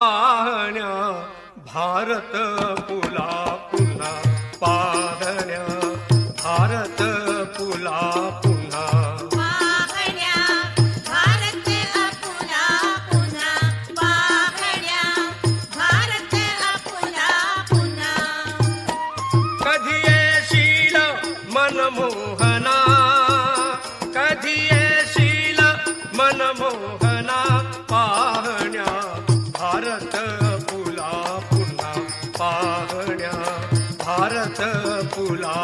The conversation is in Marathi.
पाहण्या भारत पुला पुन्हा पाहण्या भारत पुला पुन्हा पाहण्या भारत पुला पुन्हा पाहण्या भारत पुला पुन्हा कधी येशील मनमोहना कधी येशील मनमोहना पाहण्या भारत पुला पुन्हा पाहण्या भारत पुला